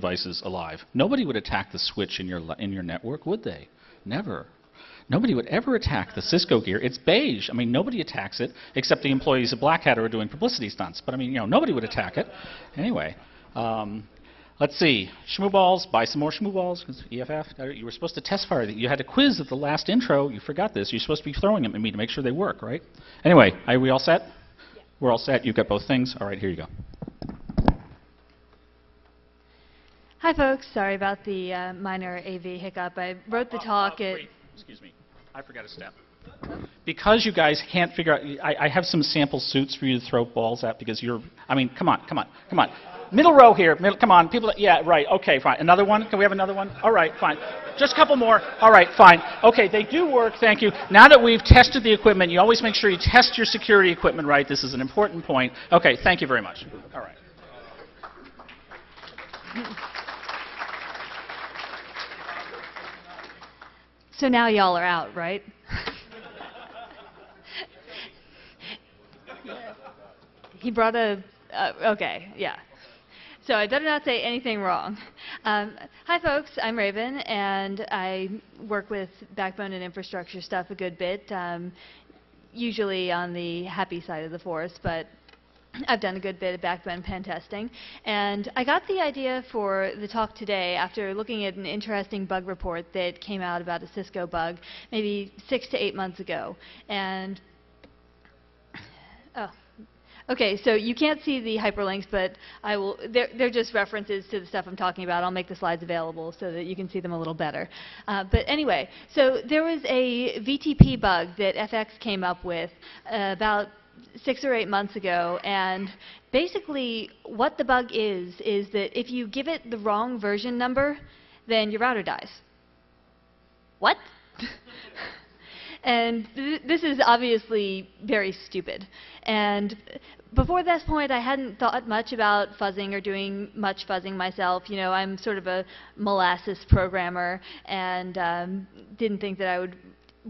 devices alive. Nobody would attack the switch in your network, would they? Never. Nobody would ever attack the Cisco gear. It's beige. I mean, nobody attacks it except the employees of Black Hat who are doing publicity stunts. But I mean, nobody would attack it. Anyway, let's see. Shmooballs. Buy some more Shmooballs. EFF. You were supposed to test fire. You had a quiz at the last intro. You forgot this. You're supposed to be throwing them at me to make sure they work, right? Anyway, are we all set? Yeah. We're all set. You've got both things. All right, here you go. Hi, folks. Sorry about the minor AV hiccup. I wrote the talk at... Wait. Excuse me. I forgot a step. Because you guys can't figure out... I have some sample suits for you to throw balls at because you're... I mean, come on. Middle row here. Come on. People... Yeah, right. Okay, fine. Another one? Can we have another one? All right, fine. Just a couple more. All right, fine. Okay, they do work. Thank you. Now that we've tested the equipment, you always make sure you test your security equipment right. This is an important point. Okay, thank you very much. All right. So now y'all are out, right? He brought a... okay, yeah. So I better not say anything wrong. Hi, folks. I'm Raven, and I work with backbone and infrastructure stuff a good bit, usually on the happy side of the force, but I've done a good bit of backbone pen testing. And I got the idea for the talk today after looking at an interesting bug report that came out about a Cisco bug maybe 6 to 8 months ago. And okay, so you can't see the hyperlinks, but I will. They're just references to the stuff I'm talking about. I'll make the slides available so that you can see them a little better. But anyway, so there was a VTP bug that FX came up with about 6 or 8 months ago, and basically what the bug is that if you give it the wrong version number, then your router dies. What? And this is obviously very stupid. And before this point, I hadn't thought much about fuzzing or doing much fuzzing myself. I'm sort of a molasses programmer and didn't think that I would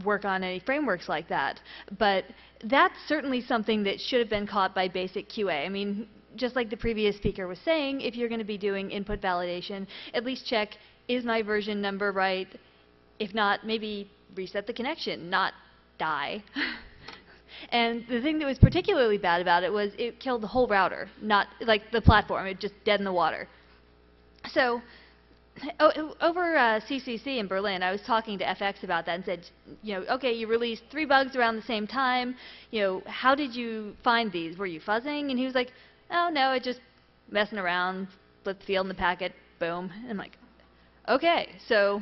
work on any frameworks like that. But that's certainly something that should have been caught by basic QA. I mean, just like the previous speaker was saying, if you're going to be doing input validation, at least check, is my version number right? If not, maybe reset the connection, not die. And the thing that was particularly bad about it was it killed the whole router, not like the platform. It just dead in the water. So over CCC in Berlin, I was talking to FX about that and said, okay, you released 3 bugs around the same time. How did you find these? Were you fuzzing? And he was like, oh, no, it just messing around, split the field in the packet, boom. And I'm like, okay, so...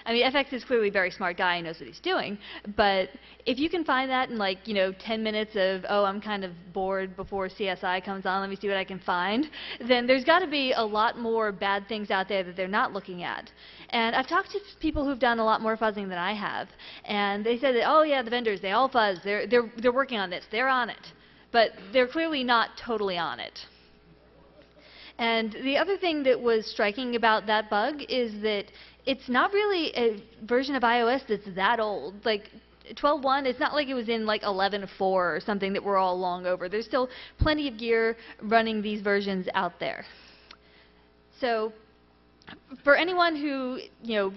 I mean, FX is clearly a very smart guy. He knows what he's doing. But if you can find that in like, 10 minutes of, oh, I'm kind of bored before CSI comes on, let me see what I can find, then there's got to be a lot more bad things out there that they're not looking at. And I've talked to people who've done a lot more fuzzing than I have. And they said that, oh, yeah, the vendors, they all fuzz. They're working on this. They're on it. But they're clearly not totally on it. And the other thing that was striking about that bug is that it's not really a version of iOS that's that old. Like 12.1, it's not like it was in like 11.4 or something that we're all long over. There's still plenty of gear running these versions out there. So for anyone who,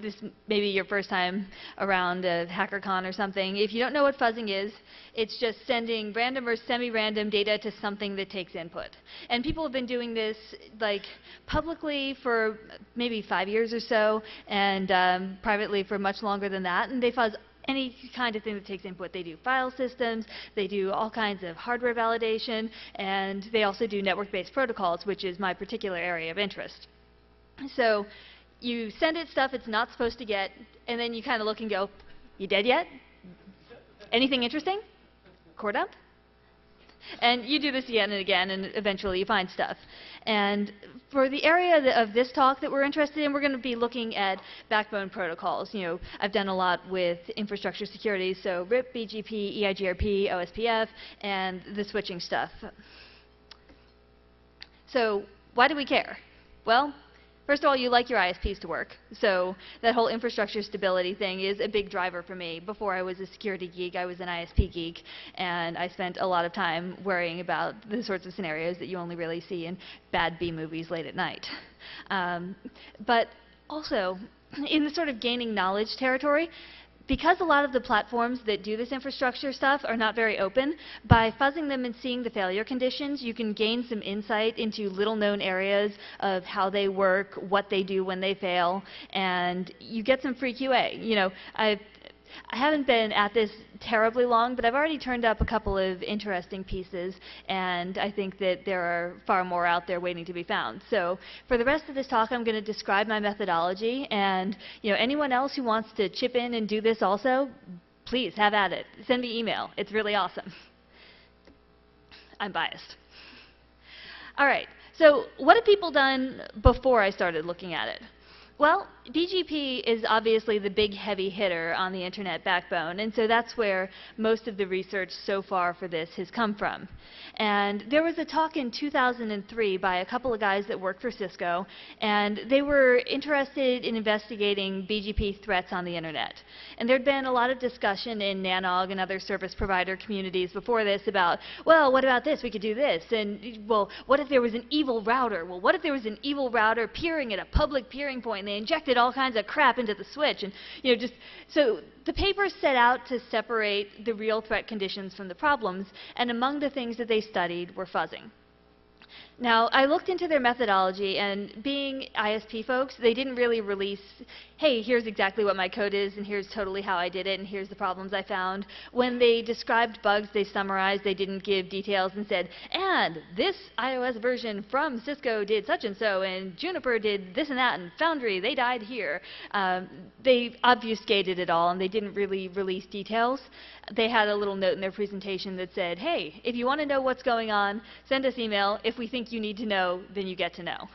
this may be your first time around a HackerCon or something, if you don't know what fuzzing is, it's just sending random or semi-random data to something that takes input. And people have been doing this like publicly for maybe 5 years or so, and privately for much longer than that. And they fuzz any kind of thing that takes input. They do file systems, they do all kinds of hardware validation, and they also do network-based protocols, which is my particular area of interest. So you send it stuff it's not supposed to get, and then you kind of look and go, you dead yet? Anything interesting? Core dump? And you do this again and again, and eventually you find stuff. And for the area of this talk that we're interested in, we're going to be looking at backbone protocols. I've done a lot with infrastructure security, so RIP, BGP, EIGRP, OSPF, and the switching stuff. So why do we care? Well, First of all, you like your ISPs to work. So that whole infrastructure stability thing is a big driver for me. Before I was a security geek, I was an ISP geek, and I spent a lot of time worrying about the sorts of scenarios that you only really see in bad B movies late at night. But also, in the sort of gaining knowledge territory, because a lot of the platforms that do this infrastructure stuff are not very open, by fuzzing them and seeing the failure conditions, you can gain some insight into little-known areas of how they work, what they do when they fail, and you get some free QA. You know, I haven't been at this terribly long, but I've already turned up a couple of interesting pieces, and I think that there are far more out there waiting to be found. So for the rest of this talk, I'm going to describe my methodology, and anyone else who wants to chip in and do this also, please have at it. Send me email. It's really awesome. I'm biased. All right, so what have people done before I started looking at it? Well, BGP is obviously the big heavy hitter on the internet backbone, and so that's where most of the research so far for this has come from. And there was a talk in 2003 by a couple of guys that worked for Cisco, and they were interested in investigating BGP threats on the internet. And there'd been a lot of discussion in Nanog and other service provider communities before this about, well, what about this? We could do this. And, well, what if there was an evil router? Well, what if there was an evil router peering at a public peering point, and they injected all kinds of crap into the switch? And, so the papers set out to separate the real threat conditions from the problems, and among the things that they studied were fuzzing. Now, I looked into their methodology, and being ISP folks, they didn't really release, hey, here's exactly what my code is, and here's totally how I did it, and here's the problems I found. When they described bugs, they summarized, they didn't give details and said, and this iOS version from Cisco did such and so, and Juniper did this and that, and Foundry, they died here. They obfuscated it all, and they didn't really release details. They had a little note in their presentation that said, hey, if you want to know what's going on, send us email. If we think you need to know, then you get to know.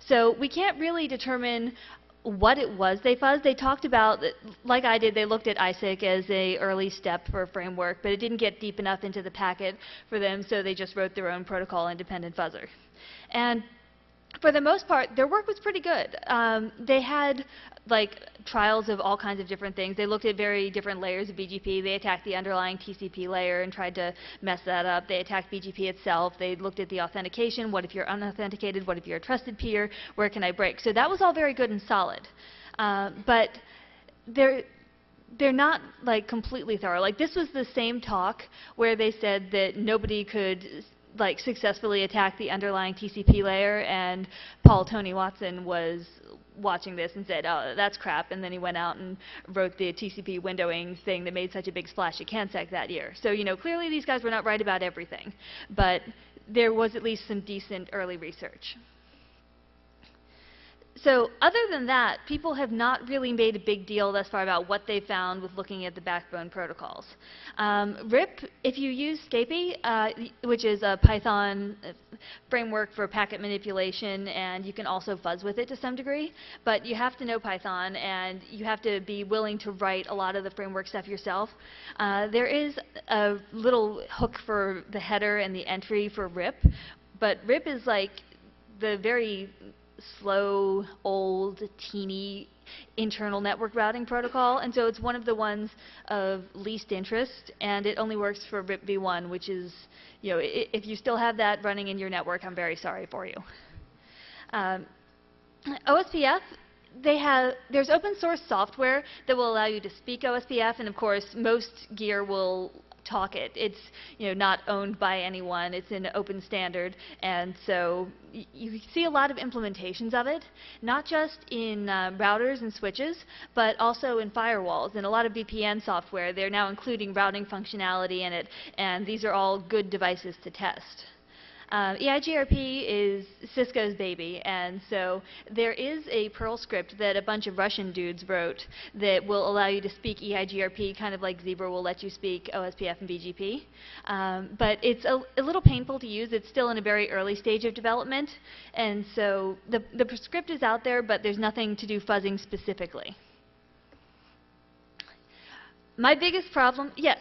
So we can't really determine what it was they fuzzed. They talked about, like I did, they looked at ISIC as an early step for a framework, but it didn't get deep enough into the packet for them, so they just wrote their own protocol-independent fuzzer. And for the most part, their work was pretty good. They had trials of all kinds of different things. They looked at very different layers of BGP. They attacked the underlying TCP layer and tried to mess that up. They attacked BGP itself. They looked at the authentication. What if you're unauthenticated? What if you're a trusted peer? Where can I break? So that was all very good and solid. But they're not completely thorough. This was the same talk where they said that nobody could successfully attack the underlying TCP layer, and Paul Tony Watson was watching this and said, oh, that's crap, and then he went out and wrote the TCP windowing thing that made such a big splash at CanSec that year. So, clearly these guys were not right about everything, but there was at least some decent early research. So other than that, people have not really made a big deal thus far about what they found with looking at the backbone protocols. RIP, if you use Scapy, which is a Python framework for packet manipulation, and you can also fuzz with it to some degree, but you have to know Python, and you have to be willing to write a lot of the framework stuff yourself. There is a little hook for the header and the entry for RIP, but RIP is the very slow, old, teeny internal network routing protocol, and so it's one of the ones of least interest, and it only works for RIP v1, which is, if you still have that running in your network, I'm very sorry for you. OSPF, there's open source software that will allow you to speak OSPF, and of course most gear will talk it. It's not owned by anyone. It's an open standard, and so you see a lot of implementations of it, not just in routers and switches, but also in firewalls and a lot of VPN software. They're now including routing functionality in it, and these are all good devices to test. EIGRP is Cisco's baby, and so there is a Perl script that a bunch of Russian dudes wrote that will allow you to speak EIGRP, kind of like Zebra will let you speak OSPF and BGP. But it's a little painful to use. It's still in a very early stage of development, and so the script is out there, but there's nothing to do fuzzing specifically. My biggest problem, yes?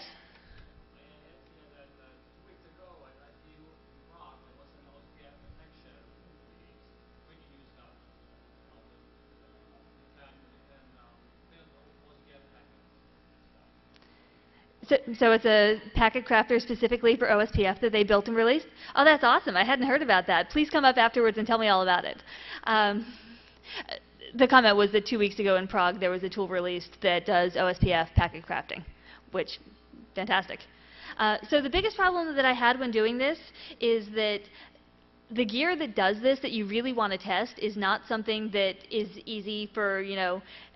So it's a packet crafter specifically for OSPF that they built and released? Oh, that's awesome. I hadn't heard about that. Please come up afterwards and tell me all about it. The comment was that 2 weeks ago in Prague there was a tool released that does OSPF packet crafting, which, fantastic. So the biggest problem that I had when doing this is that the gear that does this that you really want to test is not something that is easy for,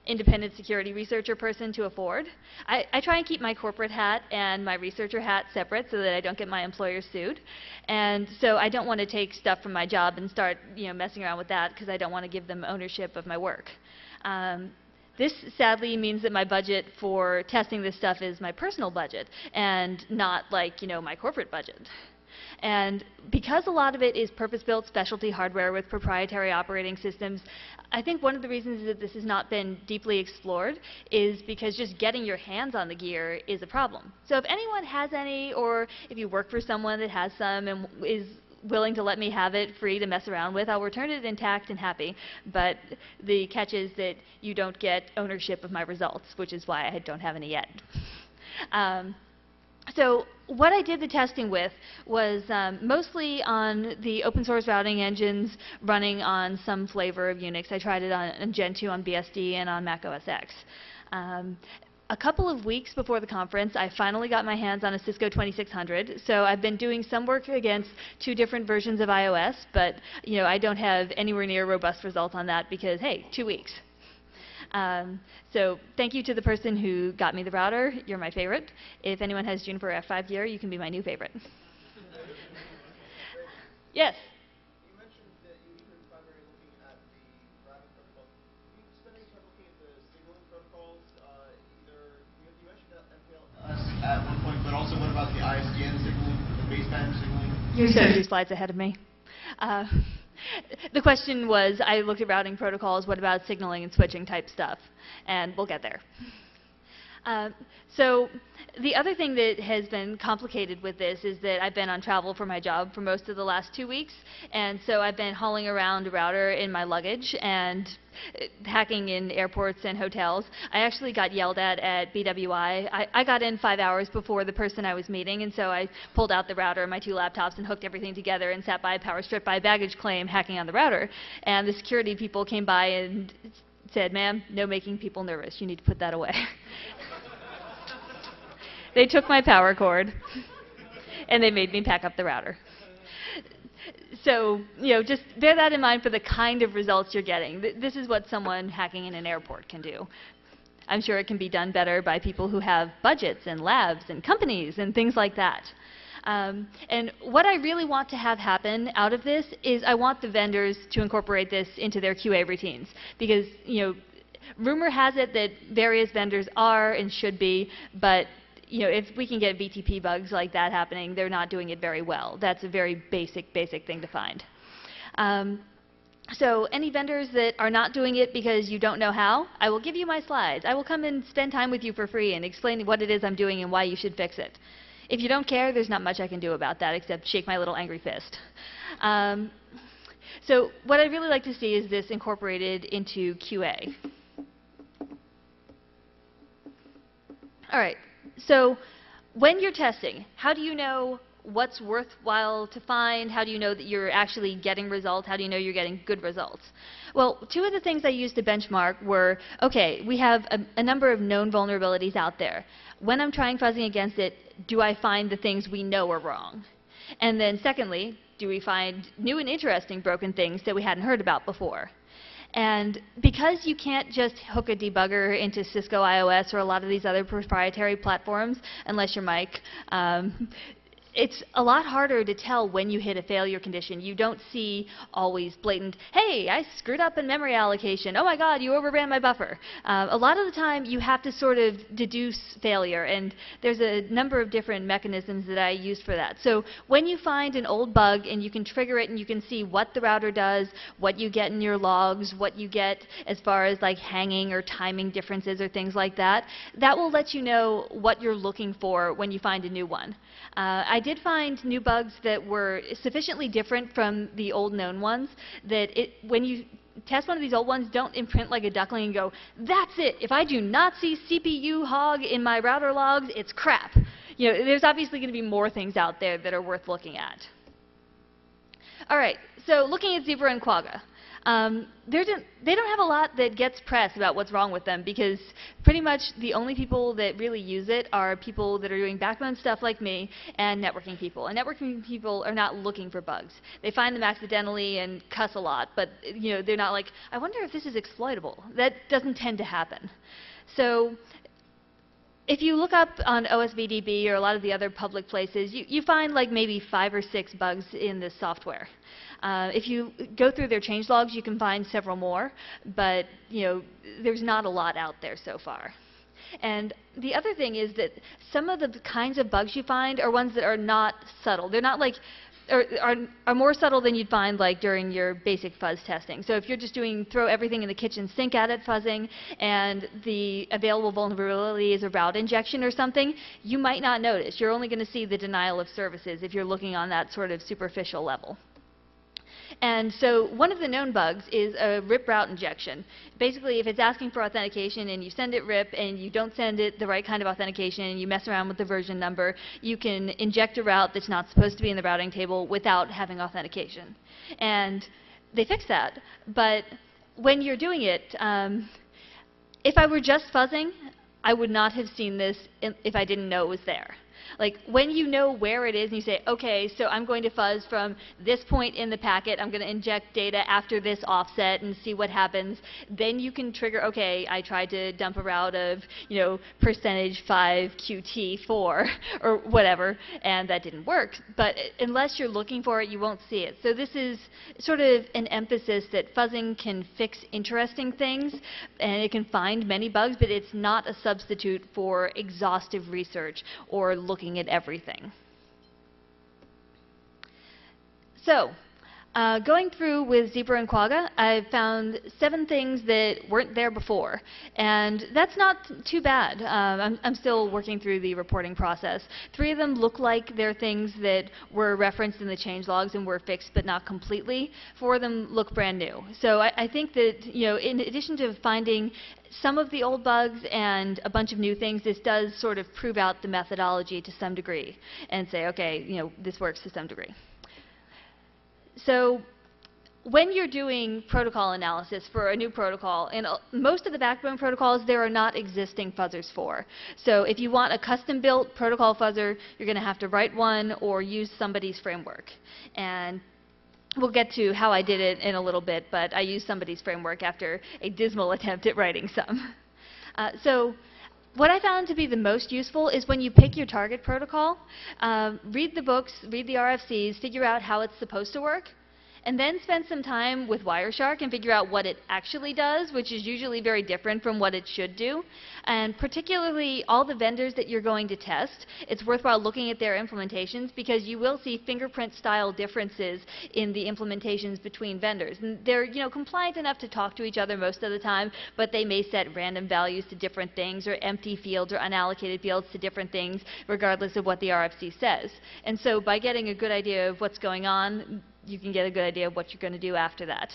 independent security researcher person to afford. I try and keep my corporate hat and my researcher hat separate so that I don't get my employer sued. And so I don't want to take stuff from my job and start messing around with that because I don't want to give them ownership of my work. This sadly means that my budget for testing this stuff is my personal budget and not like my corporate budget. And because a lot of it is purpose-built specialty hardware with proprietary operating systems, I think one of the reasons that this has not been deeply explored is because just getting your hands on the gear is a problem. So if anyone has any, or if you work for someone that has some and is willing to let me have it free to mess around with, I'll return it intact and happy. But the catch is that you don't get ownership of my results, which is why I don't have any yet. So what I did the testing with was mostly on the open source routing engines running on some flavor of Unix. I tried it on Gentoo, on BSD, and on Mac OS X. A couple of weeks before the conference, I finally got my hands on a Cisco 2600. So I've been doing some work against 2 different versions of iOS, but I don't have anywhere near robust results on that because, hey, 2 weeks. So thank you to the person who got me the router. You're my favorite. If anyone has Juniper F5 gear, you can be my new favorite. Yes? You mentioned that you were primarily looking at the routing protocol. Can you spend any time looking at the signaling protocols? You mentioned MPLS at one point, but also what about the ISDN signaling, the baseband signaling? You're so 2 slides ahead of me. The question was, I looked at routing protocols, what about signaling and switching type stuff? And we'll get there. So the other thing that has been complicated with this is that I've been on travel for my job for most of the last 2 weeks, and so I've been hauling around a router in my luggage and hacking in airports and hotels. I actually got yelled at BWI. I got in 5 hours before the person I was meeting, and so I pulled out the router and my 2 laptops and hooked everything together and sat by a power strip by a baggage claim hacking on the router. And the security people came by and said, "Ma'am, no making people nervous. You need to put that away." They took my power cord, and they made me pack up the router. So, just bear that in mind for the kind of results you're getting. This is what someone hacking in an airport can do. I'm sure it can be done better by people who have budgets and labs and companies and things like that. And what I really want to have happen out of this is I want the vendors to incorporate this into their QA routines. Because, rumor has it that various vendors are and should be, but if we can get BTP bugs like that happening, they're not doing it very well. That's a very basic thing to find. So any vendors that are not doing it because you don't know how, I will give you my slides. I will come and spend time with you for free and explain what it is I'm doing and why you should fix it. If you don't care, there's not much I can do about that except shake my little angry fist. So what I'd really like to see is this incorporated into QA. All right. So when you're testing, how do you know what's worthwhile to find? How do you know that you're actually getting results? How do you know you're getting good results? Well, 2 of the things I used to benchmark were, okay, we have a number of known vulnerabilities out there. When I'm trying fuzzing against it, do I find the things we know are wrong? And then secondly, do we find new and interesting broken things that we hadn't heard about before? And because you can't just hook a debugger into Cisco iOS or a lot of these other proprietary platforms, unless you're Mike, it's a lot harder to tell when you hit a failure condition. You don't see always blatant, hey, I screwed up in memory allocation. Oh my God, you overran my buffer. A lot of the time, you have to sort of deduce failure, and there's a number of different mechanisms that I use for that. So when you find an old bug and you can trigger it and you can see what the router does, what you get in your logs, what you get as far as like hanging or timing differences or things like that, that will let you know what you're looking for when you find a new one. I did find new bugs that were sufficiently different from the old known ones that when you test one of these old ones, don't imprint like a duckling and go, that's it. If I do not see CPU hog in my router logs, it's crap. You know, there's obviously going to be more things out there that are worth looking at. All right, so looking at Zebra and Quagga. They don't have a lot that gets press about what's wrong with them because pretty much the only people that really use it are people that are doing backbone stuff like me and networking people. And networking people are not looking for bugs. They find them accidentally and cuss a lot, but you know, they're not like, I wonder if this is exploitable. That doesn't tend to happen. So if you look up on OSVDB or a lot of the other public places, you find like maybe 5 or 6 bugs in this software. If you go through their changelogs, you can find several more, but you know, there's not a lot out there so far. And the other thing is that some of the kinds of bugs you find are ones that are not subtle. They're not like, or are more subtle than you'd find like during your basic fuzz testing. So if you're just doing throw everything in the kitchen sink at it fuzzing and the available vulnerability is a route injection or something, you might not notice. You're only going to see the denial of services if you're looking on that sort of superficial level. And so one of the known bugs is a RIP route injection. Basically, if it's asking for authentication and you send it RIP and you don't send it the right kind of authentication and you mess around with the version number, you can inject a route that's not supposed to be in the routing table without having authentication. And they fix that. But when you're doing it, if I were just fuzzing, I would not have seen this if I didn't know it was there. Like when you know where it is and you say, okay, so I'm going to fuzz from this point in the packet, I'm going to inject data after this offset and see what happens, then you can trigger, okay, I tried to dump a route of, you know, %5 QT4 or whatever, and that didn't work. But unless you're looking for it, you won't see it. So this is sort of an emphasis that fuzzing can fix interesting things and it can find many bugs, but it's not a substitute for exhaustive research or looking at everything. So, going through with Zebra and Quagga, I found 7 things that weren't there before, and that's not too bad. I'm still working through the reporting process. 3 of them look like they're things that were referenced in the changelogs and were fixed, but not completely. 4 of them look brand new. So I think that, you know, in addition to finding some of the old bugs and a bunch of new things, this does sort of prove out the methodology to some degree and say, okay, you know, this works to some degree. So when you're doing protocol analysis for a new protocol, in most of the backbone protocols, there are not existing fuzzers for. So if you want a custom-built protocol fuzzer, you're going to have to write one or use somebody's framework. And we'll get to how I did it in a little bit, but I used somebody's framework after a dismal attempt at writing some. So what I found to be the most useful is when you pick your target protocol, read the books, read the RFCs, figure out how it's supposed to work, and then spend some time with Wireshark and figure out what it actually does, which is usually very different from what it should do. And particularly all the vendors that you're going to test, it's worthwhile looking at their implementations because you will see fingerprint style differences in the implementations between vendors. And they're, you know, compliant enough to talk to each other most of the time, but they may set random values to different things or empty fields or unallocated fields to different things regardless of what the RFC says. And so by getting a good idea of what's going on, you can get a good idea of what you're going to do after that.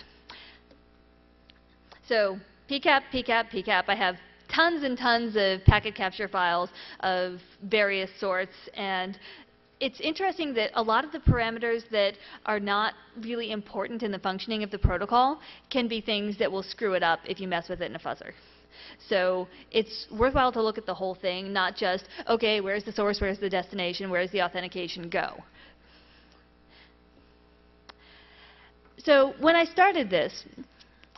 So PCAP, PCAP, PCAP. I have tons and tons of packet capture files of various sorts, and it's interesting that a lot of the parameters that are not really important in the functioning of the protocol can be things that will screw it up if you mess with it in a fuzzer. So it's worthwhile to look at the whole thing, not just, okay, where's the source, where's the destination, where's the authentication go. So when I started this,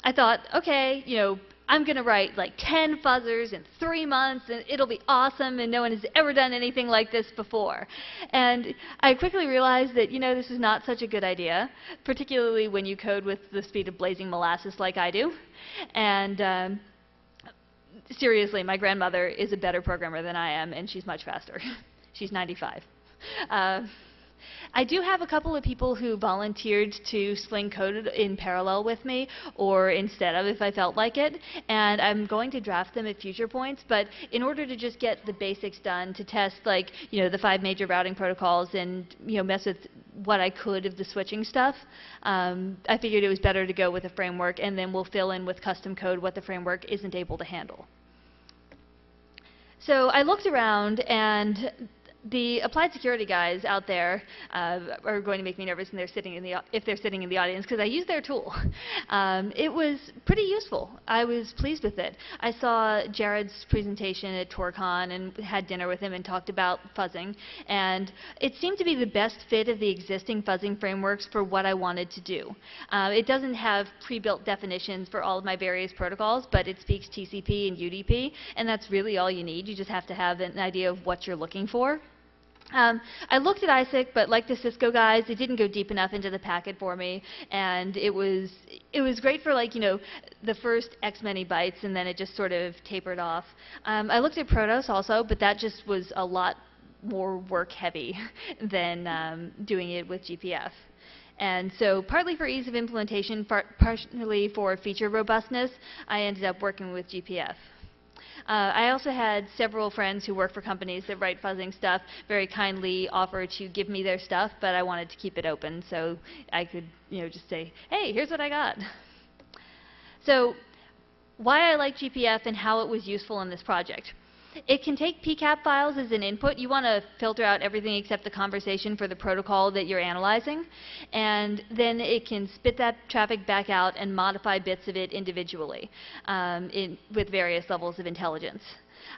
I thought, okay, you know, I'm going to write like 10 fuzzers in 3 months, and it'll be awesome, and no one has ever done anything like this before. And I quickly realized that, you know, this is not such a good idea, particularly when you code with the speed of blazing molasses like I do. And seriously, my grandmother is a better programmer than I am, and she's much faster. She's 95. I do have a couple of people who volunteered to sling code in parallel with me or instead of if I felt like it, and I'm going to draft them at future points, but in order to just get the basics done to test, like, you know, the 5 major routing protocols and, you know, mess with what I could of the switching stuff, I figured it was better to go with a framework, and then we'll fill in with custom code what the framework isn't able to handle. So I looked around, and the applied security guys out there are going to make me nervous when they're sitting in the, if they're sitting in the audience, because I used their tool. It was pretty useful. I was pleased with it. I saw Jared's presentation at TorCon and had dinner with him and talked about fuzzing, and it seemed to be the best fit of the existing fuzzing frameworks for what I wanted to do. It doesn't have pre-built definitions for all of my various protocols, but it speaks TCP and UDP, and that's really all you need. You just have to have an idea of what you're looking for. I looked at ISIC, but like the Cisco guys, it didn't go deep enough into the packet for me, and it was great for, like, you know, the first X many bytes, and then it just sort of tapered off. I looked at Protos also, but that just was a lot more work heavy than doing it with GPF. And so partly for ease of implementation, partially for feature robustness, I ended up working with GPF. I also had several friends who work for companies that write fuzzing stuff very kindly offer to give me their stuff, but I wanted to keep it open so I could, you know, just say, hey, here's what I got. So why I like GPF and how it was useful in this project. It can take PCAP files as an input. You want to filter out everything except the conversation for the protocol that you're analyzing, and then it can spit that traffic back out and modify bits of it individually with various levels of intelligence.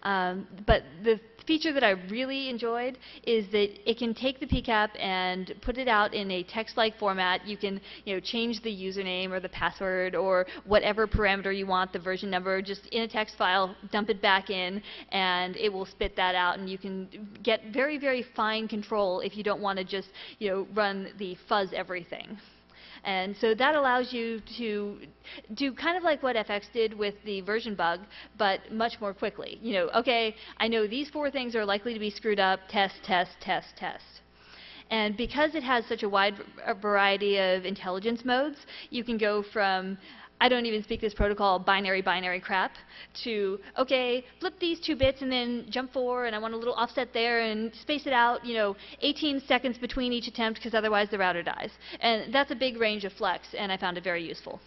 But the feature that I really enjoyed is that it can take the PCAP and put it out in a text-like format. You can, you know, change the username or the password or whatever parameter you want, the version number, just in a text file, dump it back in, and it will spit that out. And you can get very, very fine control if you don't want to just, you know, run the fuzz everything. And so that allows you to do kind of like what FX did with the version bug, but much more quickly. You know, okay, I know these 4 things are likely to be screwed up, test, test, test, test. And because it has such a wide variety of intelligence modes, you can go from, I don't even speak this protocol, binary crap, to, okay, flip these 2 bits and then jump 4, and I want a little offset there, and space it out, you know, 18 seconds between each attempt, because otherwise the router dies. And that's a big range of flex, and I found it very useful.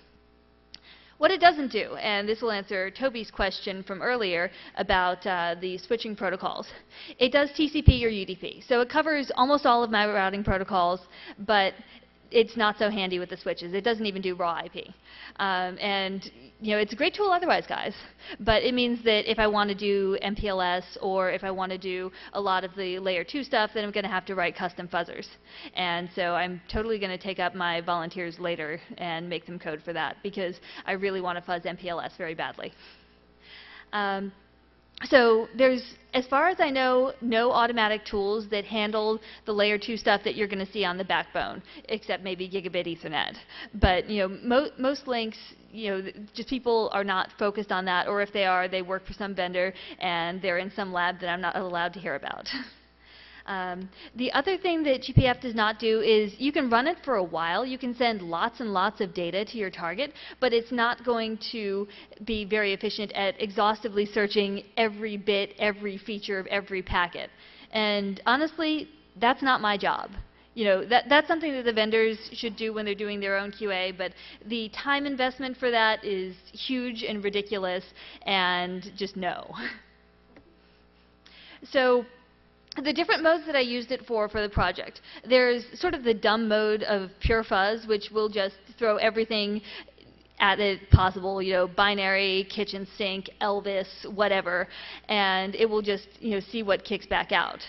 What it doesn't do, and this will answer Toby's question from earlier about the switching protocols. It does TCP or UDP. So it covers almost all of my routing protocols, but it's not so handy with the switches. It doesn't even do raw IP. And you know, it's a great tool otherwise, guys. But it means that if I want to do MPLS or if I want to do a lot of the layer 2 stuff, then I'm going to have to write custom fuzzers. And so I'm totally going to take up my volunteers later and make them code for that, because I really want to fuzz MPLS very badly. So there's, as far as I know, no automatic tools that handle the layer 2 stuff that you're going to see on the backbone, except maybe gigabit Ethernet. But you know, most links, you know, just people are not focused on that, or if they are, they work for some vendor and they're in some lab that I'm not allowed to hear about. The other thing that GPF does not do is you can run it for a while. You can send lots and lots of data to your target, but it's not going to be very efficient at exhaustively searching every bit, every feature of every packet. And honestly, that's not my job. You know, that's something that the vendors should do when they're doing their own QA, but the time investment for that is huge and ridiculous, and just no. So the different modes that I used it for the project. There's sort of the dumb mode of pure fuzz, which will just throw everything at it possible, you know, binary, kitchen sink, Elvis, whatever, and it will just, you know, see what kicks back out.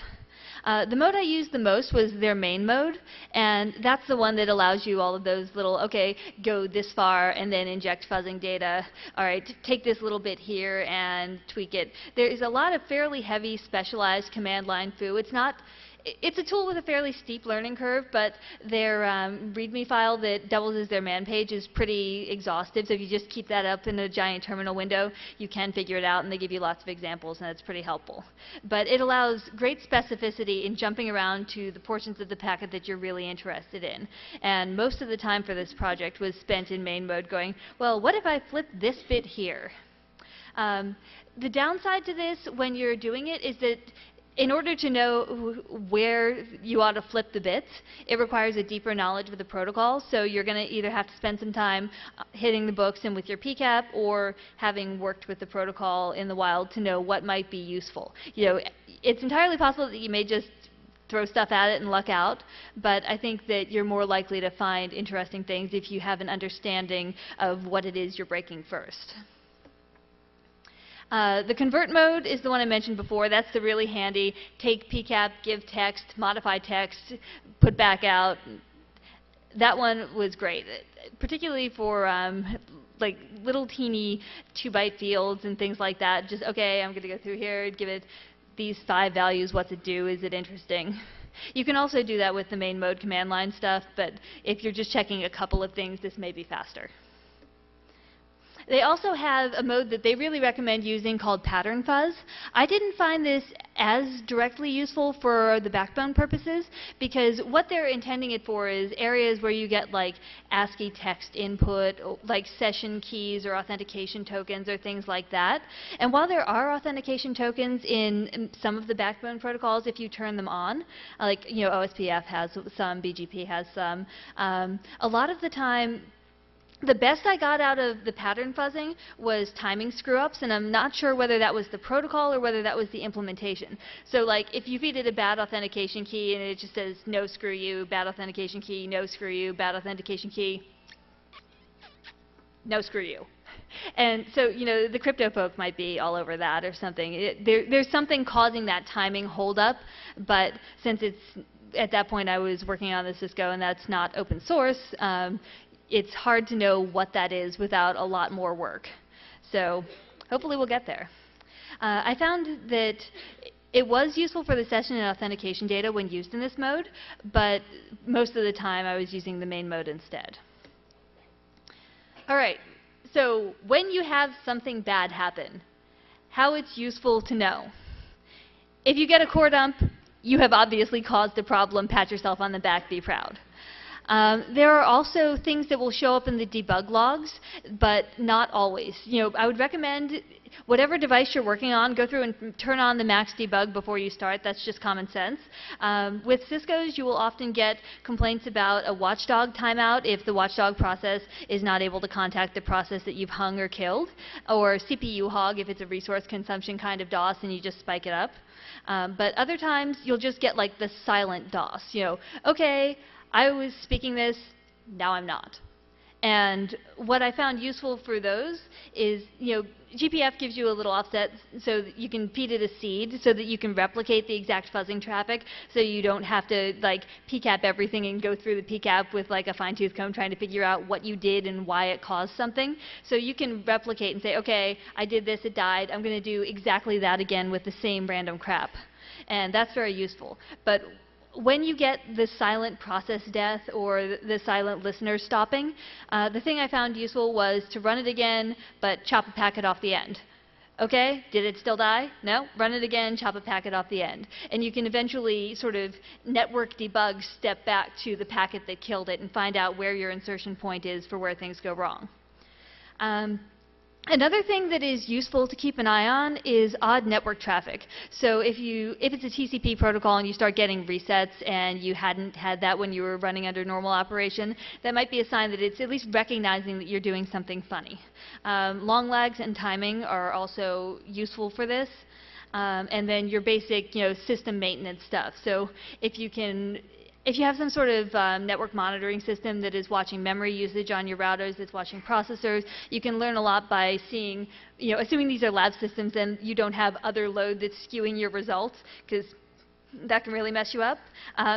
The mode I used the most was their main mode, and that's the one that allows you all of those little, okay, go this far and then inject fuzzing data. All right, take this little bit here and tweak it. There is a lot of fairly heavy specialized command line foo. It's a tool with a fairly steep learning curve, but their README file that doubles as their man page is pretty exhaustive. So if you just keep that up in a giant terminal window, you can figure it out, and they give you lots of examples, and it's pretty helpful. But it allows great specificity in jumping around to the portions of the packet that you're really interested in. And most of the time for this project was spent in main mode going, well, what if I flip this bit here? The downside to this when you're doing it is that in order to know where you ought to flip the bits, it requires a deeper knowledge of the protocol. So you're going to either have to spend some time hitting the books and with your PCAP, or having worked with the protocol in the wild to know what might be useful. You know, it's entirely possible that you may just throw stuff at it and luck out, but I think that you're more likely to find interesting things if you have an understanding of what it is you're breaking first. The convert mode is the one I mentioned before. That's the really handy take PCAP, give text, modify text, put back out. That one was great, particularly for like little teeny 2-byte fields and things like that. Just, okay, I'm going to go through here, give it these 5 values, what's it do, is it interesting? You can also do that with the main mode command line stuff, but if you're just checking a couple of things, this may be faster. They also have a mode that they really recommend using called pattern fuzz. I didn't find this as directly useful for the backbone purposes, because what they're intending it for is areas where you get like ASCII text input, like session keys or authentication tokens or things like that. And while there are authentication tokens in some of the backbone protocols, if you turn them on, like OSPF has some, BGP has some, a lot of the time the best I got out of the pattern fuzzing was timing screw-ups, and I'm not sure whether that was the protocol or whether that was the implementation. So like if you feed it a bad authentication key and it just says no screw you, bad authentication key, no screw you, bad authentication key, no screw you. And so, the crypto folk might be all over that or something. There's something causing that timing holdup, but since at that point I was working on the Cisco and that's not open source, it's hard to know what that is without a lot more work. So hopefully we'll get there. I found that it was useful for the session and authentication data when used in this mode, but most of the time I was using the main mode instead. All right, so when you have something bad happen, how it's useful to know. If you get a core dump, you have obviously caused a problem. Pat yourself on the back, be proud. There are also things that will show up in the debug logs, but not always. I would recommend whatever device you're working on, go through and turn on the max debug before you start. That's just common sense. With Cisco's, you will often get complaints about a watchdog timeout if the watchdog process is not able to contact the process that you've hung or killed, or CPU hog if it's a resource consumption kind of DOS and you just spike it up. But other times, you'll just get like the silent DOS. Okay, I was speaking this, now I'm not. And what I found useful for those is, GPF gives you a little offset so that you can feed it a seed so that you can replicate the exact fuzzing traffic, so you don't have to like PCAP everything and go through the PCAP with like a fine-tooth comb trying to figure out what you did and why it caused something. So you can replicate and say, okay, I did this, it died, I'm going to do exactly that again with the same random crap. And that's very useful. But when you get the silent process death or the silent listener stopping, the thing I found useful was to run it again, but chop a packet off the end. Okay, did it still die? No, run it again, chop a packet off the end. And you can eventually sort of network debug, step back to the packet that killed it and find out where your insertion point is for where things go wrong. Another thing that is useful to keep an eye on is odd network traffic. So if it's a TCP protocol and you start getting resets and you hadn't had that when you were running under normal operation, that might be a sign that it's at least recognizing that you're doing something funny. Long lags and timing are also useful for this. And then your basic system maintenance stuff. So if you have some sort of network monitoring system that is watching memory usage on your routers, that's watching processors, you can learn a lot by seeing, assuming these are lab systems and you don't have other load that's skewing your results, because that can really mess you up.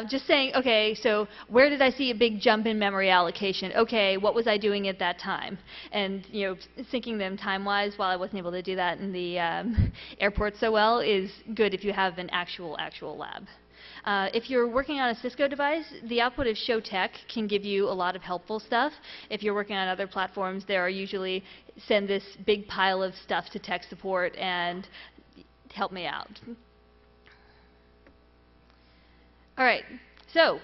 Just saying, okay, so where did I see a big jump in memory allocation? Okay, what was I doing at that time? And syncing them time-wise, while I wasn't able to do that in the airport so well, is good if you have an actual lab. If you're working on a Cisco device, the output of show tech can give you a lot of helpful stuff. If you're working on other platforms, there are usually send this big pile of stuff to tech support and help me out. All right, so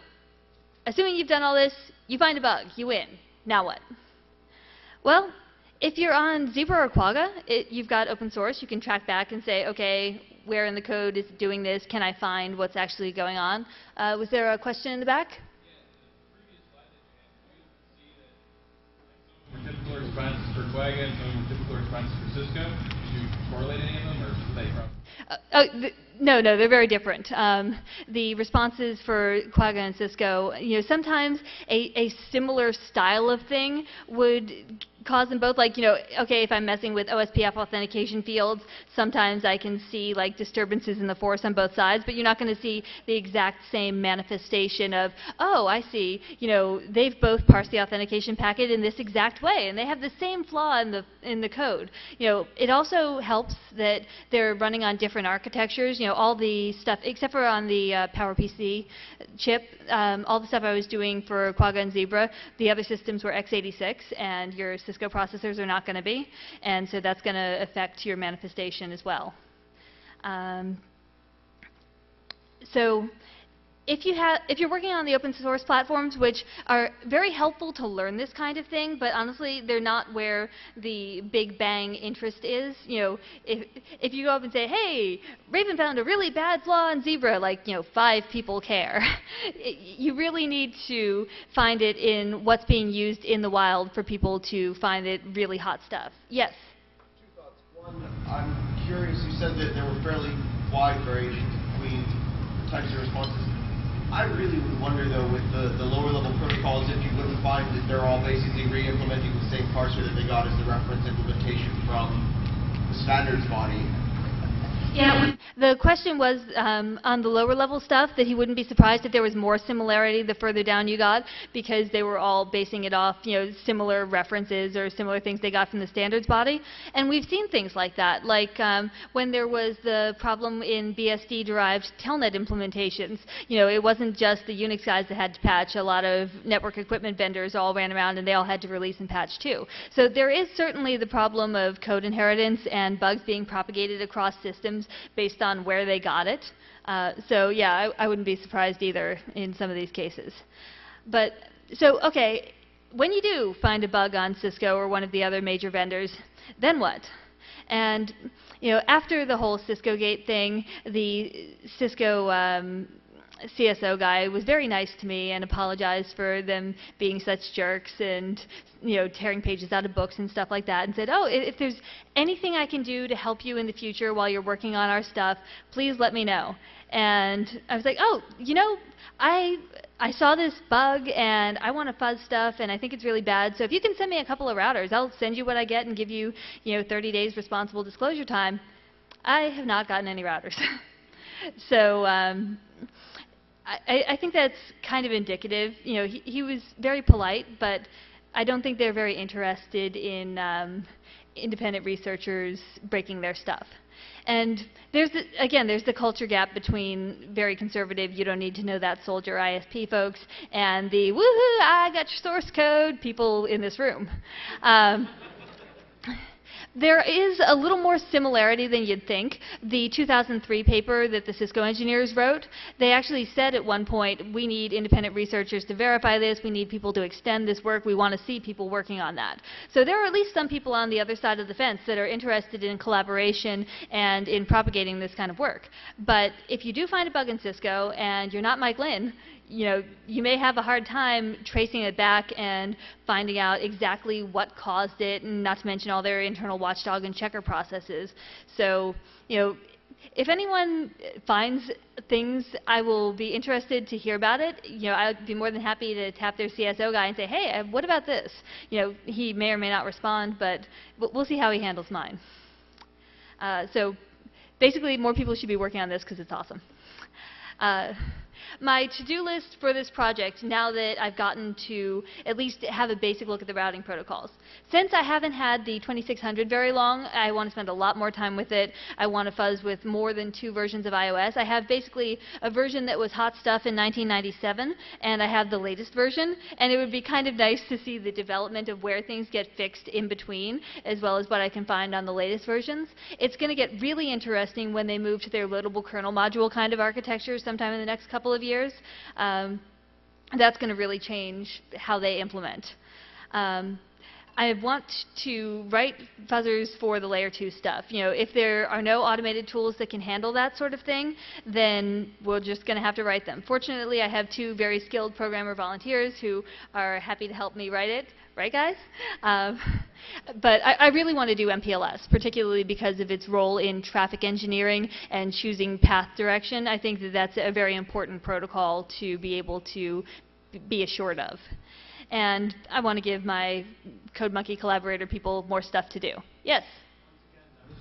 assuming you've done all this, you find a bug, you win. Now what? Well, if you're on Zebra or Quagga, you've got open source. You can track back and say, okay, where in the code is it doing this? Can I find what's actually going on? Was there a question in the back? Typical responses for Quagga and some typical responses for Cisco. Did you correlate any of them, or were they probably? No, they're very different. The responses for Quagga and Cisco, sometimes a similar style of thing would cause them both, like, okay, if I'm messing with OSPF authentication fields, sometimes I can see like disturbances in the force on both sides, but you're not going to see the exact same manifestation of, oh, I see, they've both parsed the authentication packet in this exact way, and they have the same flaw in the code. It also helps that they're running on different architectures. All the stuff, except for on the PowerPC chip, all the stuff I was doing for Quagga and Zebra, the other systems were x86, and your Cisco processors are not going to be, and so that's going to affect your manifestation as well. So if you're working on the open source platforms, which are very helpful to learn this kind of thing, but honestly, they're not where the big bang interest is. If you go up and say, hey, Raven found a really bad flaw in Zebra, like, 5 people care. You really need to find it in what's being used in the wild for people to find it really hot stuff. Yes? 2 thoughts. One, I'm curious, you said that there were fairly wide variations between types of responses. I really would wonder, though, with the lower level protocols, if you wouldn't find that they're all basically re-implementing the same parser that they got as the reference implementation from the standards body. Yeah, the question was on the lower level stuff that he wouldn't be surprised if there was more similarity the further down you got, because they were all basing it off, similar references or similar things they got from the standards body. And we've seen things like that, like when there was the problem in BSD-derived telnet implementations. It wasn't just the Unix guys that had to patch. A lot of network equipment vendors all ran around, and they all had to release and patch too. So there is certainly the problem of code inheritance and bugs being propagated across systems based on where they got it. So yeah, I wouldn't be surprised either in some of these cases. But so, okay, when you do find a bug on Cisco or one of the other major vendors, then what? And after the whole Cisco Gate thing, the Cisco CSO guy was very nice to me and apologized for them being such jerks and tearing pages out of books and stuff like that, and said, oh, if there's anything I can do to help you in the future while you're working on our stuff, please let me know. And I was like, oh, I saw this bug and I want to fuzz stuff and I think it's really bad, so if you can send me a couple of routers, I'll send you what I get and give you 30 days responsible disclosure time. I have not gotten any routers. So I think that's kind of indicative. He was very polite, but I don't think they're very interested in independent researchers breaking their stuff. And there's the culture gap between very conservative, you don't need to know that soldier ISP folks, and the woohoo, I got your source code people in this room. There is a little more similarity than you'd think. The 2003 paper that the Cisco engineers wrote, they actually said at one point, we need independent researchers to verify this, we need people to extend this work, we want to see people working on that. So there are at least some people on the other side of the fence that are interested in collaboration and in propagating this kind of work. But if you do find a bug in Cisco and you're not Mike Lynn, you may have a hard time tracing it back and finding out exactly what caused it, and not to mention all their internal watchdog and checker processes. So, if anyone finds things, I will be interested to hear about it. I'd be more than happy to tap their CSO guy and say, hey, what about this? He may or may not respond, but we'll see how he handles mine. So basically, more people should be working on this because it's awesome. My to-do list for this project, now that I've gotten to at least have a basic look at the routing protocols. Since I haven't had the 2600 very long, I want to spend a lot more time with it. I want to fuzz with more than 2 versions of iOS. I have basically a version that was hot stuff in 1997, and I have the latest version. And it would be kind of nice to see the development of where things get fixed in between, as well as what I can find on the latest versions. It's going to get really interesting when they move to their loadable kernel module kind of architecture sometime in the next couple of years. That's going to really change how they implement. I want to write fuzzers for the layer 2 stuff. You know, if there are no automated tools that can handle that sort of thing, then we're just going to have to write them. Fortunately, I have 2 very skilled programmer volunteers who are happy to help me write it. Right, guys? But I really want to do MPLS, particularly because of its role in traffic engineering and choosing path direction. I think that that's a very important protocol to be able to be assured of. And I want to give my CodeMonkey collaborator people more stuff to do. Yes?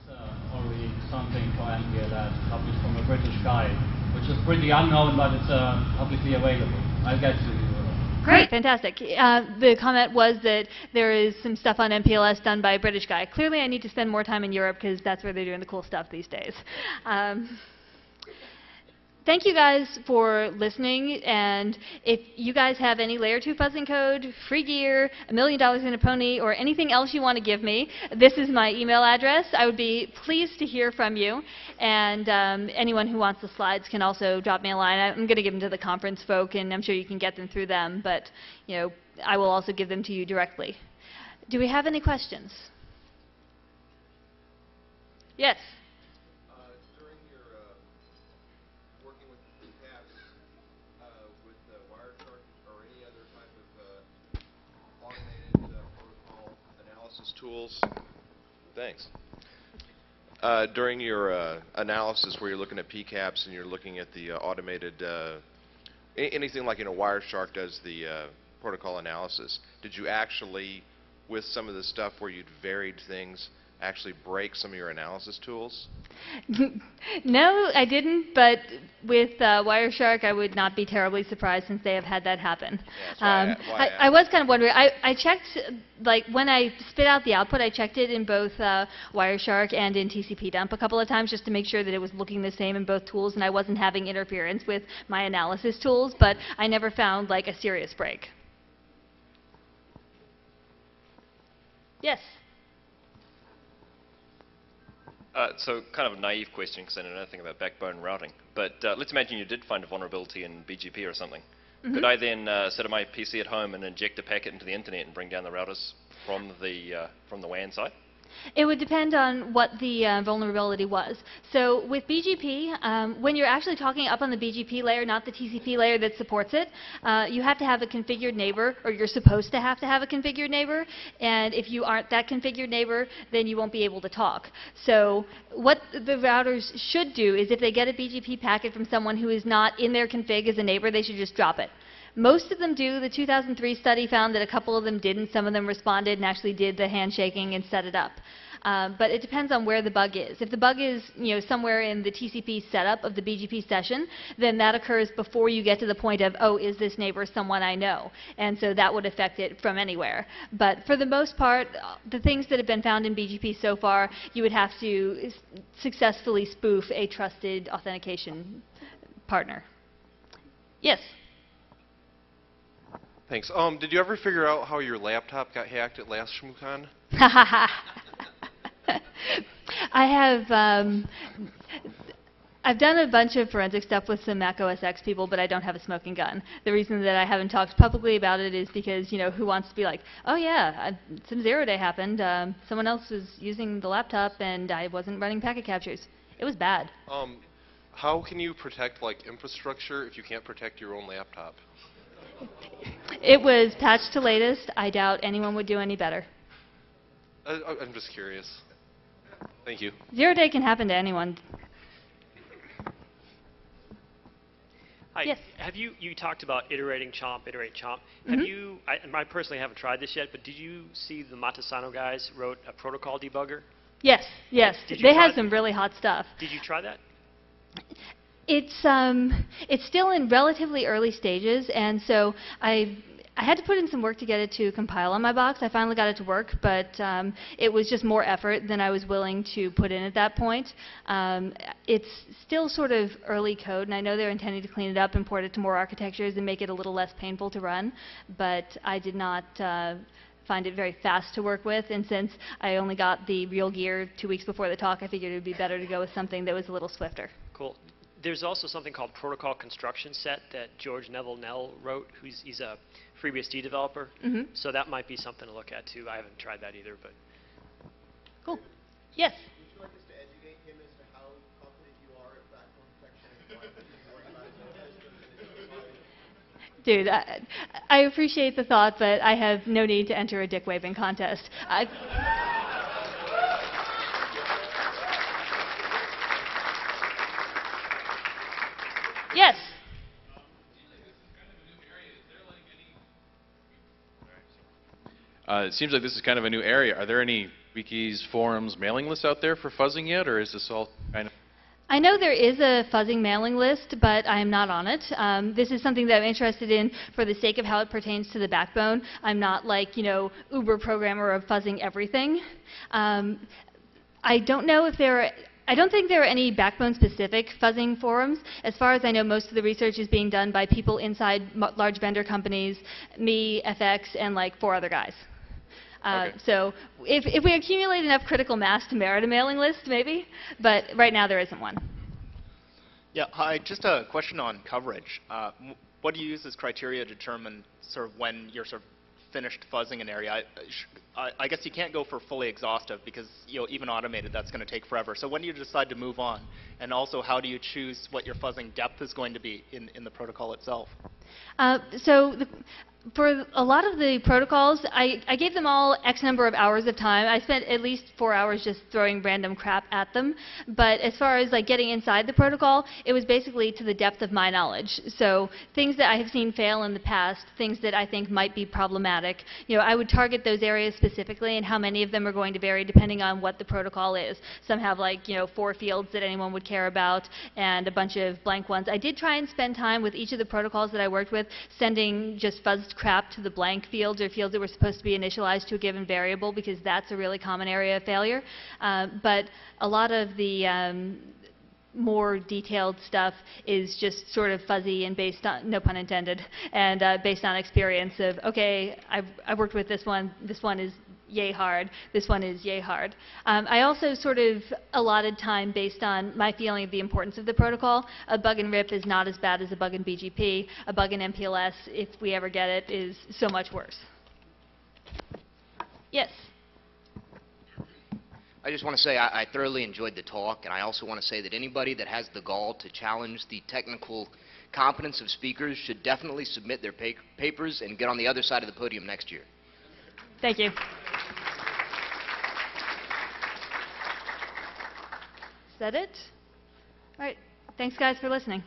There is already something for MPLS published from a British guy, which is pretty unknown, but it's publicly available. I'll get to you. Great, fantastic. The comment was that there is some stuff on MPLS done by a British guy. Clearly I need to spend more time in Europe because that's where they're doing the cool stuff these days. Thank you guys for listening, and if you guys have any layer 2 fuzzing code, free gear, $1 million in a pony, or anything else you want to give me, this is my email address. I would be pleased to hear from you, and anyone who wants the slides can also drop me a line. I'm going to give them to the conference folk, and I'm sure you can get them through them, but you know, I will also give them to you directly. Do we have any questions? Yes? During your working with PCAPs, with Wireshark or any other type of automated protocol analysis tools, thanks. During your analysis where you're looking at PCAPs and you're looking at the automated, anything like Wireshark does the protocol analysis, did you actually, with some of the stuff where you'd varied things, actually break some of your analysis tools? No, I didn't, but with Wireshark, I would not be terribly surprised since they have had that happen. Yeah, I was kind of wondering, I checked, like when I spit out the output, I checked it in both Wireshark and in TCP dump a couple of times just to make sure that it was looking the same in both tools and I wasn't having interference with my analysis tools, but I never found like a serious break. Yes? So kind of a naive question because I know nothing about backbone routing. But let's imagine you did find a vulnerability in BGP or something. Mm-hmm. Could I then sit on my PC at home and inject a packet into the internet and bring down the routers from the WAN side? It would depend on what the vulnerability was. So with BGP, when you're actually talking up on the BGP layer, not the TCP layer that supports it, you have to have a configured neighbor, or you're supposed to have a configured neighbor. And if you aren't that configured neighbor, then you won't be able to talk. So what the routers should do is if they get a BGP packet from someone who is not in their config as a neighbor, they should just drop it. Most of them do. The 2003 study found that a couple of them didn't. Some of them responded and actually did the handshaking and set it up. But it depends on where the bug is. If the bug is somewhere in the TCP setup of the BGP session, then that occurs before you get to the point of, oh, is this neighbor someone I know? And so that would affect it from anywhere. But for the most part, the things that have been found in BGP so far, you would have to successfully spoof a trusted authentication partner. Yes? Thanks. Did you ever figure out how your laptop got hacked at last Shmoocon? I have. I've done a bunch of forensic stuff with some Mac OS X people, but I don't have a smoking gun. The reason that I haven't talked publicly about it is because, who wants to be like, oh yeah, some zero-day happened. Someone else was using the laptop, and I wasn't running packet captures. It was bad. How can you protect infrastructure if you can't protect your own laptop? It was patched to latest. I doubt anyone would do any better. I'm just curious. Thank you. Zero-day can happen to anyone. Hi. Yes. Have you talked about iterate chomp? Mm-hmm. Have you, I personally haven't tried this yet, but did you see the Matasano guys wrote a protocol debugger? Yes, yes. Did you They try have some really hot stuff. Did you try that? It's still in relatively early stages, and so I had to put in some work to get it to compile on my box. I finally got it to work, but it was just more effort than I was willing to put in at that point. It's still sort of early code, and I know they're intending to clean it up and port it to more architectures and make it a little less painful to run, but I did not find it very fast to work with, and since I only got the real gear 2 weeks before the talk, I figured it would be better to go with something that was a little swifter. Cool. There's also something called Protocol Construction Set that George Neville Nell wrote. He's a FreeBSD developer. Mm-hmm. So that might be something to look at too. I haven't tried that either, but. Cool. Yes. Would you like us to educate him as to how confident you are at backbone protection and why you're worried about it? Dude, I appreciate the thought, but I have no need to enter a dick waving contest. Yes. It seems like this is kind of a new area. Are there any wikis, forums, mailing lists out there for fuzzing yet, or is this all kind of... I know there is a fuzzing mailing list, but I am not on it. This is something that I'm interested in for the sake of how it pertains to the backbone. I'm not like, uber programmer of fuzzing everything. I don't know if there are... I don't think there are any backbone-specific fuzzing forums. As far as I know, most of the research is being done by people inside large vendor companies, me, FX, and like 4 other guys. Okay. So if we accumulate enough critical mass to merit a mailing list, maybe. But right now, there isn't one. Yeah, hi. Just a question on coverage. What do you use as criteria to determine sort of when you're sort of finished fuzzing an area? I guess you can't go for fully exhaustive because even automated, that's going to take forever. So when do you decide to move on? And also, how do you choose what your fuzzing depth is going to be in the protocol itself? For a lot of the protocols, I gave them all X number of hours of time. I spent at least 4 hours just throwing random crap at them. But as far as like getting inside the protocol, it was basically to the depth of my knowledge. So things that I have seen fail in the past, things that I think might be problematic, I would target those areas specifically, and how many of them are going to vary depending on what the protocol is. Some have 4 fields that anyone would care about, and a bunch of blank ones. I did try and spend time with each of the protocols that I worked with, sending just fuzzed crap to the blank fields or fields that were supposed to be initialized to a given variable, because that's a really common area of failure. But a lot of the more detailed stuff is just sort of fuzzy and based on, no pun intended, and based on experience of, okay, I've worked with this one is yay hard, this one is yay hard. I also sort of allotted time based on my feeling of the importance of the protocol. A bug in RIP is not as bad as a bug in BGP. A bug in MPLS, if we ever get it, is so much worse. Yes? I just want to say I thoroughly enjoyed the talk, and I also want to say that anybody that has the gall to challenge the technical competence of speakers should definitely submit their papers and get on the other side of the podium next year. Thank you. Is that it? All right. Thanks, guys, for listening.